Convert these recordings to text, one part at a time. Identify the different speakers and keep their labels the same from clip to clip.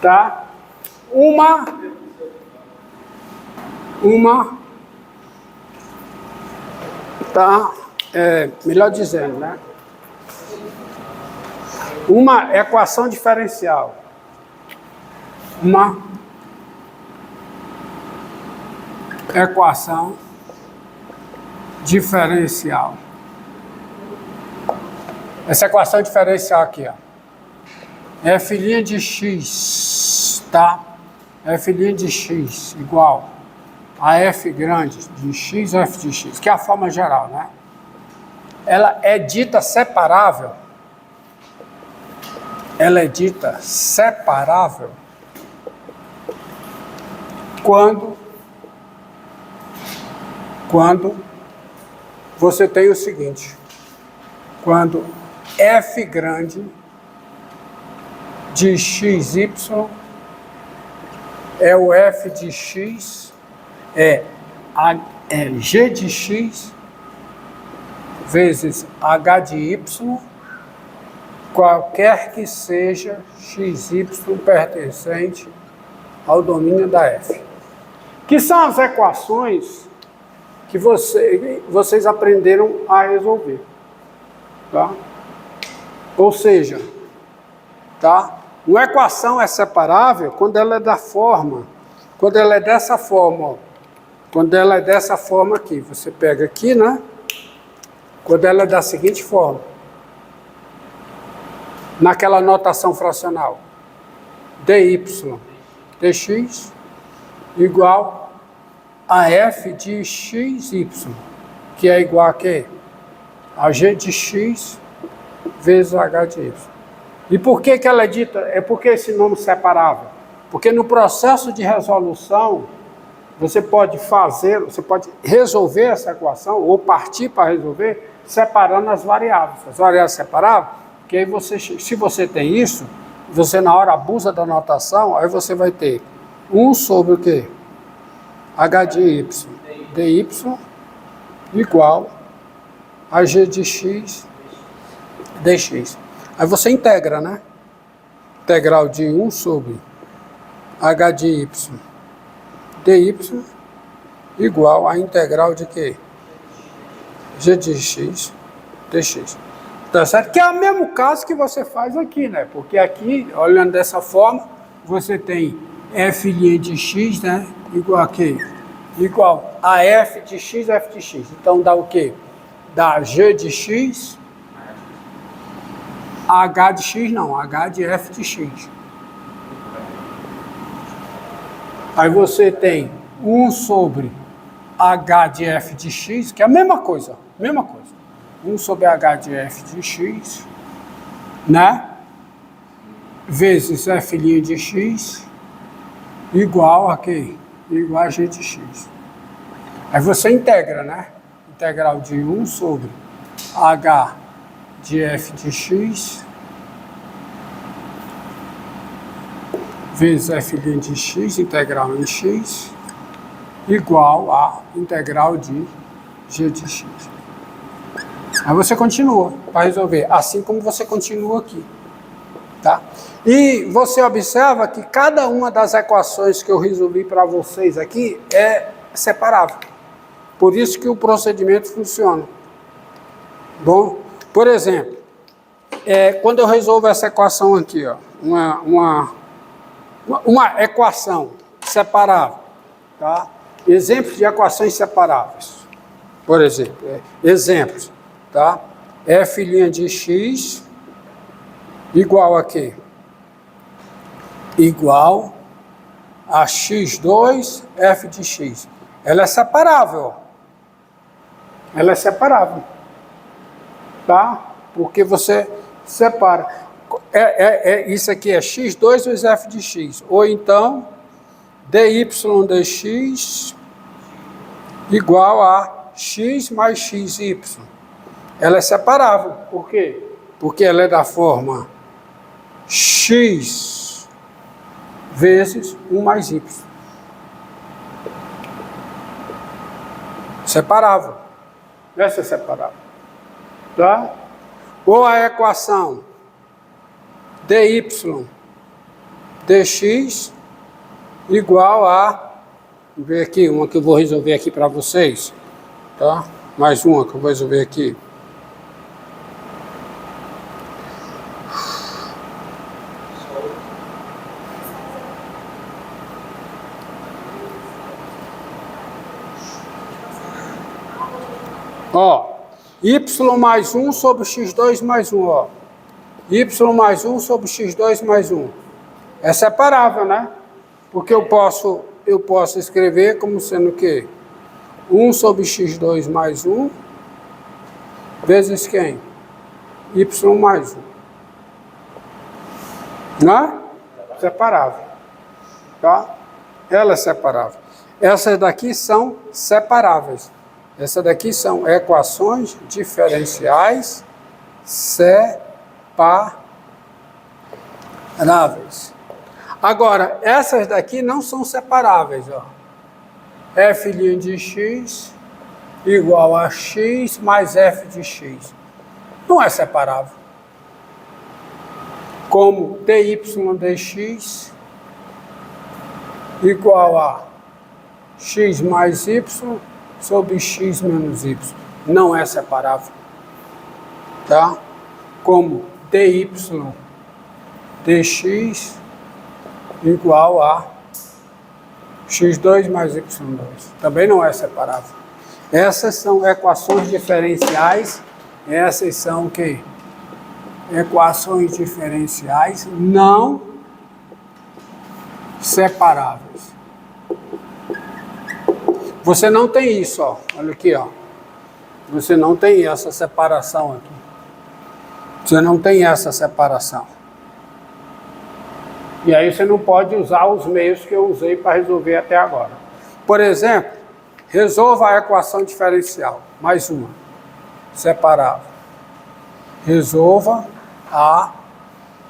Speaker 1: Tá? Uma, tá? Melhor dizendo, né? Uma equação diferencial. Uma equação diferencial. Essa equação diferencial aqui, ó. F' de x, tá? F' de x igual a f grande de x, f de x, que é a forma geral, né? Ela é dita separável. Ela é dita separável quando você tem o seguinte, quando f grande de xy é o f de x, é g de x vezes h de y, qualquer que seja xy pertencente ao domínio da f. Que são as equações que vocês aprenderam a resolver. Tá? Ou seja, tá? Uma equação é separável quando ela é da forma, quando ela é dessa forma, ó. Quando ela é dessa forma aqui, você pega aqui, né? Quando ela é da seguinte forma, naquela notação fracional, dy dx igual a f de xy, que é igual a quê? A g de x vezes h de y. E por que ela é dita? É porque esse nome separável? Porque no processo de resolução, você pode resolver essa equação, ou partir para resolver, separando as variáveis. As variáveis separáveis, que aí se você tem isso, você na hora abusa da notação, aí você vai ter 1 sobre o quê? H de y, dy igual a g de x dx. Aí você integra, né? Integral de 1 sobre h de y dy igual a integral de quê? G de x dx. Tá certo? Que é o mesmo caso que você faz aqui, né? Porque aqui, olhando dessa forma, você tem f' de x, né? Igual a quê? Igual a f de x, f de x. Então dá o quê? Dá g de x, h de x não, h de f de x. Aí você tem 1 sobre h de f de x, que é a mesma coisa, 1 sobre h de f de x, né? Vezes f' de x igual a quê? Igual a g de x. Aí você integra, né? Integral de 1 sobre h de f de x vezes f' de x, integral em x, igual a integral de g de x. Aí você continua para resolver, assim como você continua aqui. Tá? E você observa que cada uma das equações que eu resolvi para vocês aqui é separável. Por isso que o procedimento funciona. Bom, por exemplo, quando eu resolvo essa equação aqui, ó, uma equação separável, tá? Exemplos de equações separáveis. Por exemplo, exemplos, tá? F' de x igual a quê? Igual a x2 f de x. Ela é separável, ó. Ela é separável, tá? Porque você separa. Isso aqui é x2 vezes f de x. Ou então, dy dx igual a x mais xy. Ela é separável. Por quê? Porque ela é da forma x vezes 1 mais y. Separável. Essa é separável. Tá? Ou a equação dy dx igual a, vamos ver aqui, uma que eu vou resolver aqui para vocês, tá? Mais uma que eu vou resolver aqui. Ó, y mais 1 sobre x2 mais 1, ó. Y mais 1 sobre x2 mais 1. É separável, né? Porque eu posso escrever como sendo o quê? 1 sobre x2 mais 1 vezes quem? Y mais 1. Né? Separável. Tá? Ela é separável. Essas daqui são separáveis. Essas daqui são equações diferenciais separáveis. Agora, essas daqui não são separáveis, ó. F' de x igual a x mais f de x. Não é separável. Como dy dx igual a x mais y sobre x menos y. Não é separável. Tá? Como dy dx igual a x2 mais y2. Também não é separável. Essas são equações diferenciais. Essas são o quê? Equações diferenciais não separáveis. Você não tem isso, ó. Olha aqui, ó. Você não tem essa separação aqui. Você não tem essa separação. E aí você não pode usar os meios que eu usei para resolver até agora. Por exemplo, resolva a equação diferencial. Mais uma. Separável. Resolva a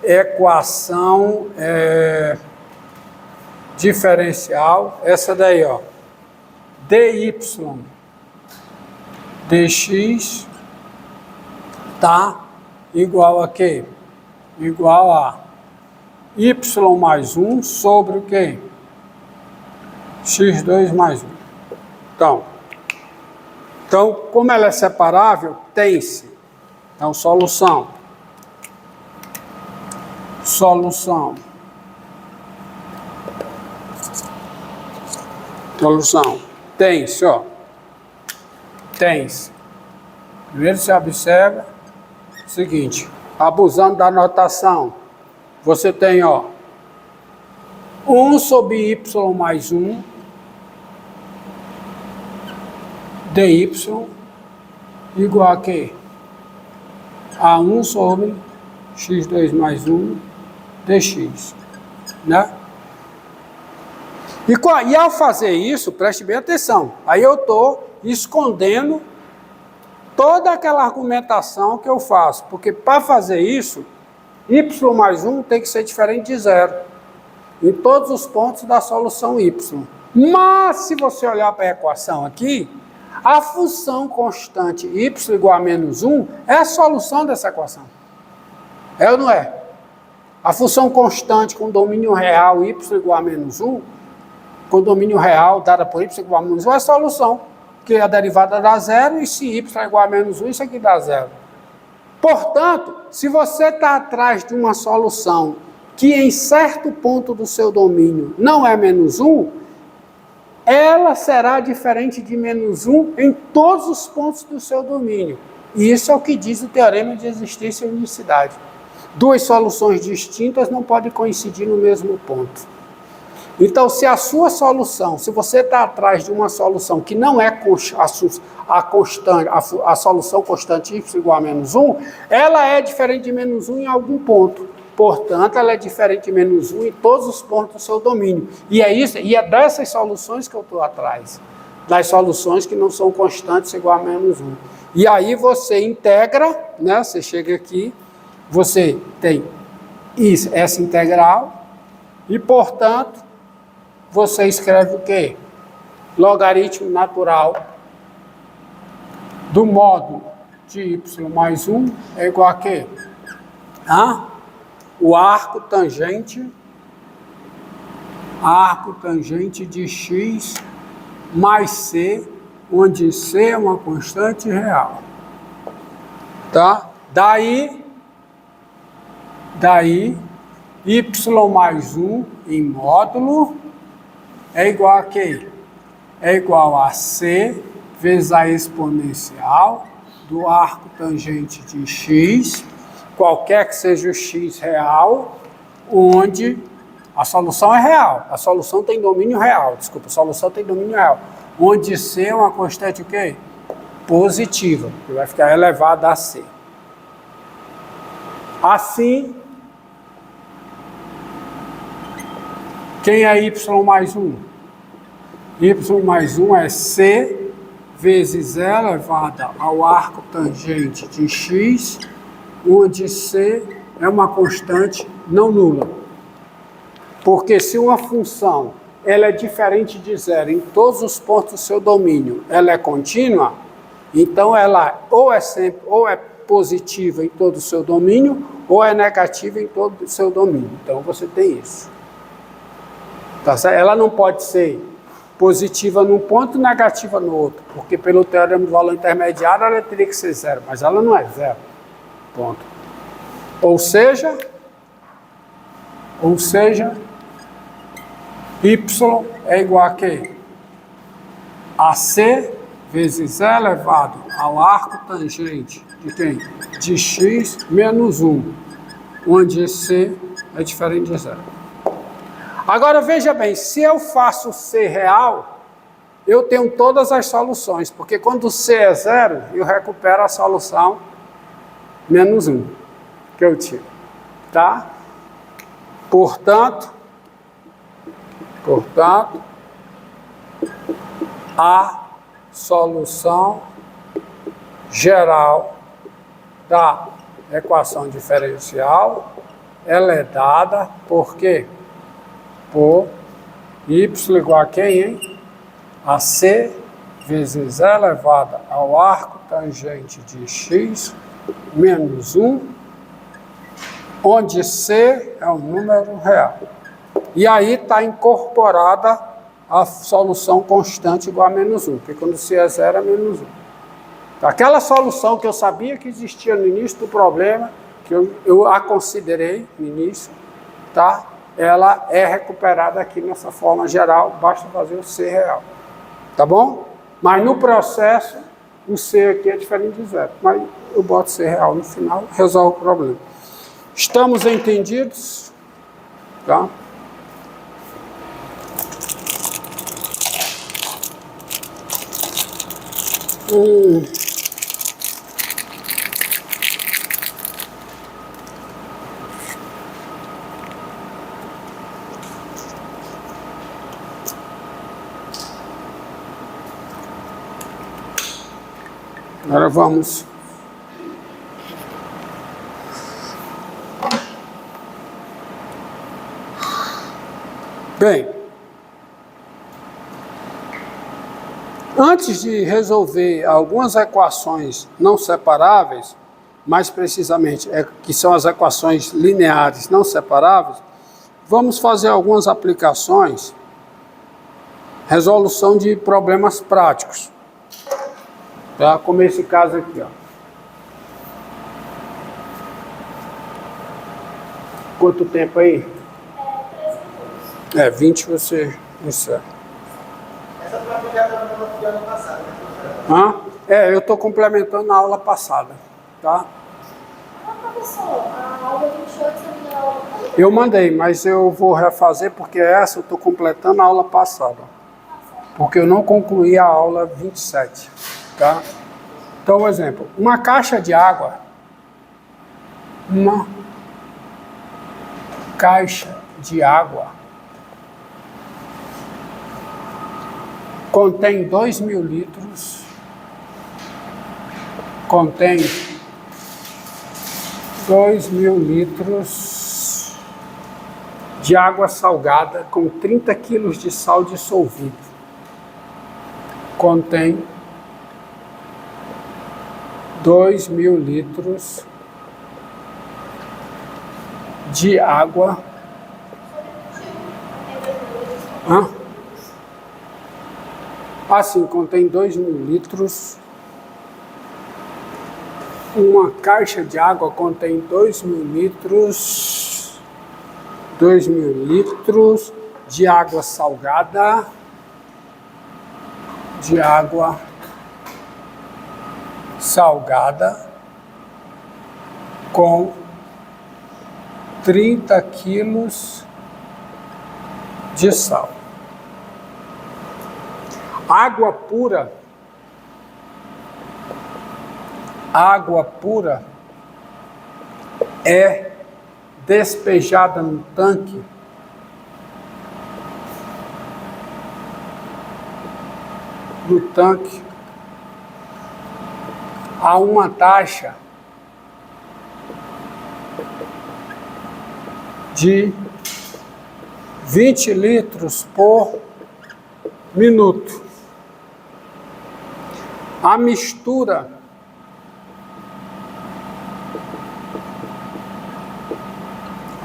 Speaker 1: equação diferencial. Essa daí, ó. dy dx tá igual a quê? Igual a y mais 1 sobre o quê? x2 mais 1. Então, como ela é separável, tem-se. Então, solução. Solução. Tem-se, ó. Tem-se. Primeiro você observa o seguinte, abusando da notação, você tem, ó, 1 sobre y mais 1 dy igual a quê? A 1 sobre x2 mais 1 dx, né? E ao fazer isso, preste bem atenção, aí eu estou escondendo toda aquela argumentação que eu faço, porque para fazer isso, y mais 1 tem que ser diferente de zero, em todos os pontos da solução y. Mas, se você olhar para a equação aqui, a função constante y igual a menos 1 é a solução dessa equação. É ou não é? A função constante com domínio real y igual a menos 1, com domínio real dada por y igual a menos 1, é a solução, que a derivada dá zero, e se y é igual a menos 1, isso aqui dá zero. Portanto, se você está atrás de uma solução que em certo ponto do seu domínio não é menos 1, ela será diferente de menos 1 em todos os pontos do seu domínio. E isso é o que diz o teorema de existência e unicidade. Duas soluções distintas não podem coincidir no mesmo ponto. Então, se a sua solução, se você está atrás de uma solução que não é a solução constante y igual a menos 1, ela é diferente de menos 1 em algum ponto. Portanto, ela é diferente de menos 1 em todos os pontos do seu domínio. E é dessas soluções que eu estou atrás. Das soluções que não são constantes igual a menos 1. E aí você integra, né? Você chega aqui, você tem isso, essa integral, e, portanto, você escreve o quê? Logaritmo natural do módulo de y mais 1 é igual a quê? O arco tangente arco tangente de x mais c, onde c é uma constante real. Tá? Daí, y mais 1 em módulo é igual a quê? É igual a c vezes a exponencial do arco tangente de x, qualquer que seja o x real, onde a solução é real. A solução tem domínio real, desculpa, a solução tem domínio real. Onde c é uma constante o quê? Positiva, que vai ficar elevada a c. Assim, quem é y mais 1? Y mais 1 é c vezes e elevada ao arco tangente de x, onde c é uma constante não nula. Porque se uma função ela é diferente de zero em todos os pontos do seu domínio, ela é contínua, então ela ou é positiva em todo o seu domínio, ou é negativa em todo o seu domínio. Então você tem isso. Tá certo? Ela não pode ser positiva num ponto e negativa no outro, porque pelo teorema do valor intermediário ela teria que ser zero, mas ela não é zero. Ponto. Ou seja, y é igual a quê? A c vezes e elevado ao arco tangente de quem? De x menos 1, onde c é diferente de zero. Agora veja bem, se eu faço c real, eu tenho todas as soluções, porque quando c é zero, eu recupero a solução menos 1 que eu tiro, tá? Portanto, a solução geral da equação diferencial, ela é dada por quê? Por y igual a quem, hein? A c vezes elevada ao arco tangente de x menos 1, onde c é um número real. E aí está incorporada a solução constante igual a menos 1, porque quando c é zero é menos 1. Aquela solução que eu sabia que existia no início do problema, que eu a considerei no início, tá? Ela é recuperada aqui nessa forma geral, basta fazer o c real. Tá bom? Mas no processo, o c aqui é diferente de zero. Mas eu boto c real no final, resolve o problema. Estamos entendidos? Tá? Agora vamos. Bem, antes de resolver algumas equações não separáveis, mais precisamente, que são as equações lineares não separáveis, vamos fazer algumas aplicações, resolução de problemas práticos. Tá? Como esse caso aqui, ó. Quanto tempo aí? 20 você encerra.
Speaker 2: Essa prova já estava no ano passado, né,
Speaker 1: professor? Eu estou complementando a aula passada, tá?
Speaker 3: Professor, a aula 28 você me deu aula.
Speaker 1: Eu mandei, mas eu vou refazer porque essa eu estou completando a aula passada. Porque eu não concluí a aula 27, tá? Então, por exemplo, uma caixa de água, contém 2.000 litros, contém 2.000 litros de água salgada com 30 quilos de sal dissolvido. Contém 2.000 litros de água Hã? Assim, contém 2.000 litros. Uma caixa de água contém 2.000 litros. 2.000 litros de água salgada. De água salgada com 30 quilos de sal. Água pura é despejada no tanque a uma taxa de 20 litros por minuto. A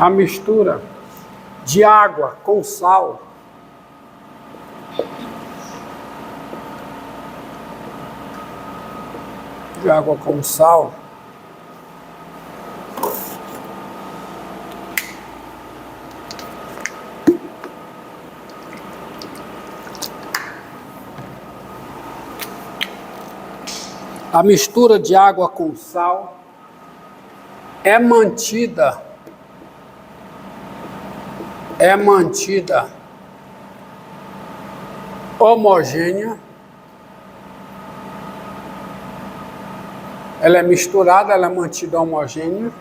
Speaker 1: mistura de água com sal a mistura de água com sal é mantida homogênea. Ela é misturada, ela é mantida homogênea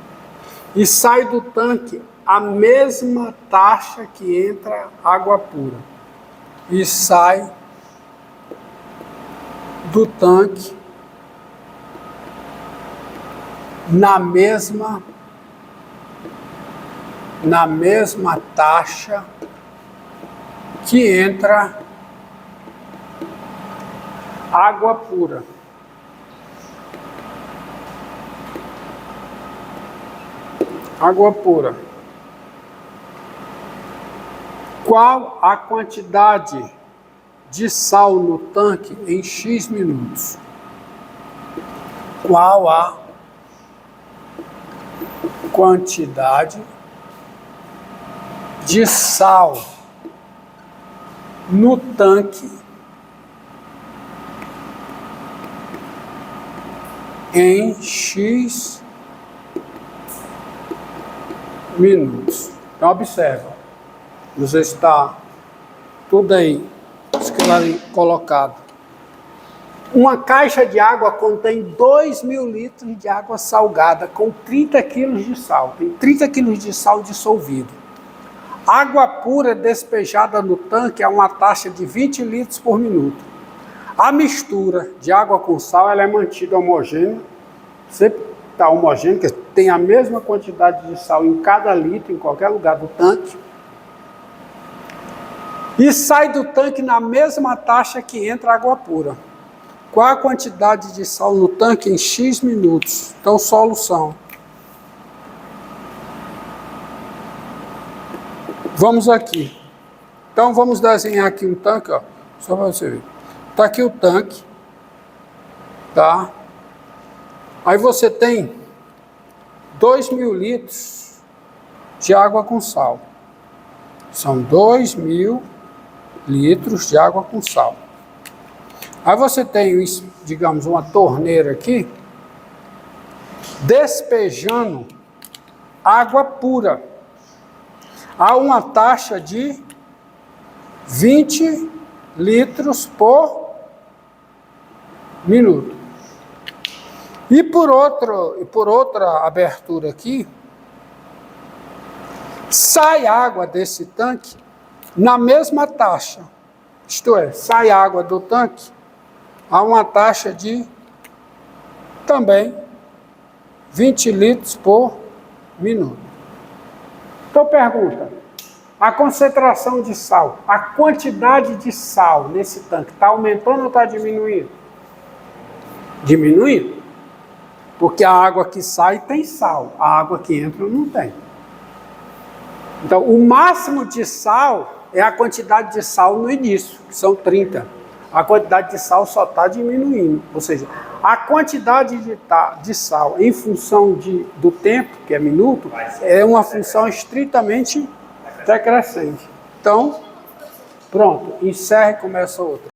Speaker 1: e sai do tanque a mesma taxa que entra água pura. E sai do tanque na mesma taxa que entra água pura. Água pura. Qual a quantidade de sal no tanque em X minutos? Qual a quantidade de sal no tanque em X minutos? Então, observa. Você está tudo aí colocado. Uma caixa de água contém 2.000 litros de água salgada com 30 quilos de sal. Tem 30 quilos de sal dissolvido. Água pura despejada no tanque a uma taxa de 20 litros por minuto. A mistura de água com sal ela é mantida homogênea. Sempre está homogênea, que tem a mesma quantidade de sal em cada litro, em qualquer lugar do tanque. E sai do tanque na mesma taxa que entra água pura. Qual a quantidade de sal no tanque em X minutos? Então, solução. Vamos aqui. Então, vamos desenhar aqui um tanque, ó, só para você ver. Está aqui o tanque, tá? Aí você tem 2.000 litros de água com sal. São 2.000 litros de água com sal. Aí você tem, digamos, uma torneira aqui, despejando água pura a uma taxa de 20 litros por minuto. E por outra abertura aqui, sai água desse tanque na mesma taxa. Isto é, sai água do tanque a uma taxa de também 20 litros por minuto. Então pergunta, a concentração de sal, a quantidade de sal nesse tanque está aumentando ou está diminuindo? Diminuindo. Porque a água que sai tem sal, a água que entra não tem. Então o máximo de sal é a quantidade de sal no início, que são 30. A quantidade de sal só está diminuindo. Ou seja, a quantidade de sal em função do tempo, que é minuto, é uma função estritamente decrescente. Então, pronto, encerra e começa outra.